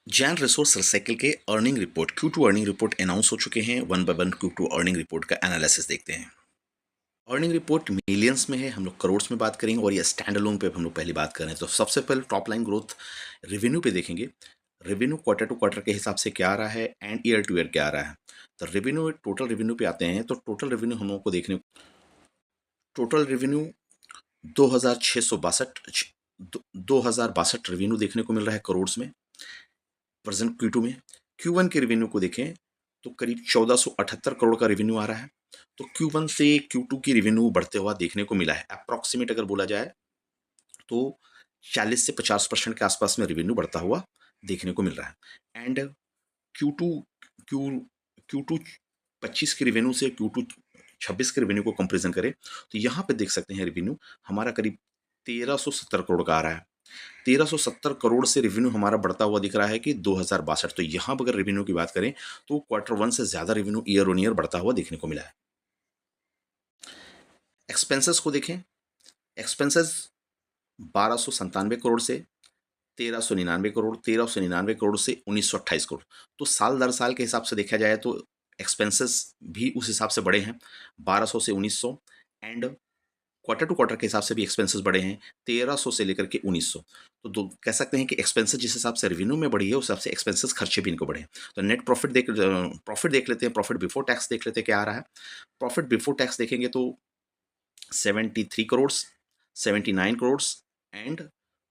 Jain resource recycle के earning report Q2 earning report announce हो चुके हैं। One by one Q2 earning report का एनालिसिस देखते हैं। अर्निंग रिपोर्ट मिलियंस में है, हम लोग करोड़्स में बात करेंगे और ये स्टैंड अलोन पे हम लोग पहली बात कर रहे हैं। तो सबसे पहले टॉप लाइन ग्रोथ रेवेन्यू पे देखेंगे। रेवेन्यू क्वार्टर टू क्वार्टर के हिसाब से क्या आ रहा है एंड ईयर टू ईयर क्या आ रहा है। तो रेवेन्यू टोटल रेवेन्यू पे आते हैं तो टोटल रेवेन्यू 2,662 रेवेन्यू देखने को मिल रहा है करोड़ में प्रेजेंट Q2 में। Q1 के रेवेन्यू को देखें तो करीब 1478 करोड़ का रेवेन्यू आ रहा है। तो Q1 से Q2 की रेवेन्यू बढ़ते हुआ देखने को मिला है। अप्रॉक्सीमेट अगर बोला जाए तो 40 से 50% के आसपास में रेवेन्यू बढ़ता हुआ देखने को मिल रहा है। एंड Q2 Q Q2 25 के रेवेन्यू से Q2 26 के रेवेन्यू को कंपेरिजन करें तो यहाँ पे देख सकते हैं रेवेन्यू हमारा करीब 1370 करोड़ का आ रहा है। 1370 करोड़ से रेवेन्यू हमारा बढ़ता हुआ दिख रहा है कि 2062। तो यहाँ पर अगर रेवेन्यू की बात करें तो क्वार्टर वन से ज़्यादा रेवेन्यू ईयर ऑन ईयर बढ़ता हुआ देखने को मिला है। एक्सपेंसेस को देखें, एक्सपेंसेस 1297 करोड़ से 1399 करोड़, 1399 करोड़ से 1928 करोड़। तो साल दर साल के हिसाब से देखा जाए तो एक्सपेंसेस भी उस हिसाब से बढ़े हैं, 1200 से 1900। एंड क्वार्टर टू क्वार्टर के हिसाब से भी एक्सपेंसेस बढ़े हैं, 1300 से लेकर के 1900। तो दो कह सकते हैं कि एक्सपेंसेस जिस हिसाब से रेवेन्यू में बढ़ी है उस हिसाब से एक्सपेंसेस खर्चे भी इनको बढ़े हैं। तो नेट प्रॉफिट देख लेते हैं, प्रॉफिट बिफोर टैक्स देख लेते हैं क्या आ रहा है। प्रॉफिट बिफोर टैक्स देखेंगे तो 73 करोड़, 79 करोड़ एंड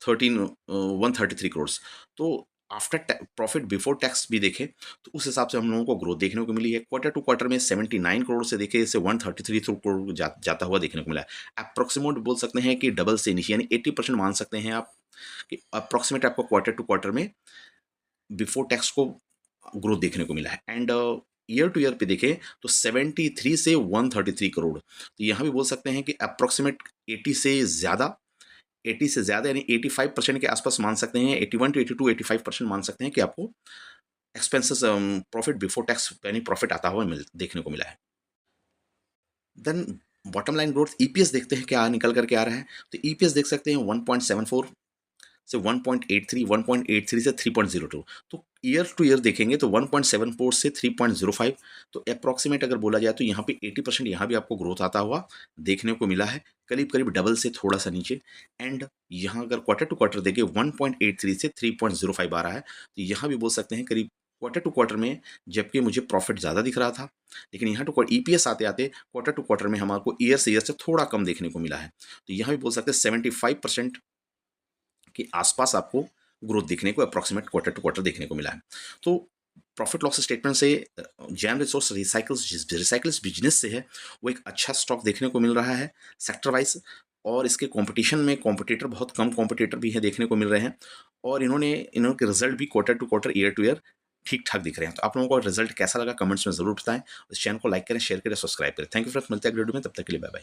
133 करोड़। तो आफ्टर प्रॉफिट बिफोर टैक्स भी देखें तो उस हिसाब से हम लोगों को ग्रोथ देखने को मिली है। क्वार्टर टू क्वार्टर में 79 करोड़ से देखे इसे 133 करोड़ जाता हुआ देखने को मिला है। अप्रोक्सीमेट बोल सकते हैं कि डबल से नीचे यानी 80% मान सकते हैं आप कि अप्रोक्सीमेट आपको क्वार्टर टू क्वार्टर में बिफोर टैक्स को ग्रोथ देखने को मिला है। एंड ईयर टू ईयर पे देखें तो 73 से 133 करोड़। तो यहाँ भी बोल सकते हैं कि अप्रोक्सीमेट 80 से ज़्यादा यानी 85% के आसपास मान सकते हैं। 81 टू 82 85% मान सकते हैं कि आपको एक्सपेंसेस प्रॉफिट बिफोर टैक्स यानी प्रॉफिट आता हुआ देखने को मिला है। Then bottom line growth EPS देखते हैं क्या निकल करके आ रहा है। तो ईपीएस देख सकते हैं 1.74 से 1.83, 1.83 से 3.02। तो ईयर टू ईयर देखेंगे तो 1.74 से 3.05। तो अप्रॉक्सीमेट अगर बोला जाए तो यहाँ पे 80% यहाँ भी आपको ग्रोथ आता हुआ देखने को मिला है, करीब करीब डबल से थोड़ा सा नीचे। एंड यहाँ अगर क्वार्टर टू क्वार्टर देखें 1.83 से 3.05 आ रहा है। तो यहाँ भी बोल सकते हैं करीब क्वार्टर टू क्वार्टर में, जबकि मुझे प्रॉफिट ज़्यादा दिख रहा था, लेकिन यहाँ टू ईपीएस आते आते क्वार्टर टू क्वार्टर में हमारे को ईयर से थोड़ा कम देखने को मिला है। तो यहाँ भी बोल सकते हैं 75% के आसपास आपको ग्रोथ देखने को अप्रॉक्सीमेट क्वार्टर टू क्वार्टर देखने को मिला है। तो प्रॉफिट लॉस स्टेटमेंट से जैन रिसोर्स रिसाइकल्स बिजनेस से है वो एक अच्छा स्टॉक देखने को मिल रहा है सेक्टर वाइज। और इसके कंपटीशन में कॉम्पिटिटर बहुत कम कॉम्पिटिटर भी है देखने को मिल रहे हैं। और इन्होंने रिजल्ट भी quarter to quarter year to year ठीक ठाक दिख रहे हैं। तो आप लोगों को रिजल्ट कैसा लगा कमेंट्स में जरूर बताएं। इस चैनल को लाइक करें, शेयर करें, सब्सक्राइब करें। थैंक यू फ्रेंड्स, मिलते हैं अगले वीडियो में, तब तक के लिए बाय बाय।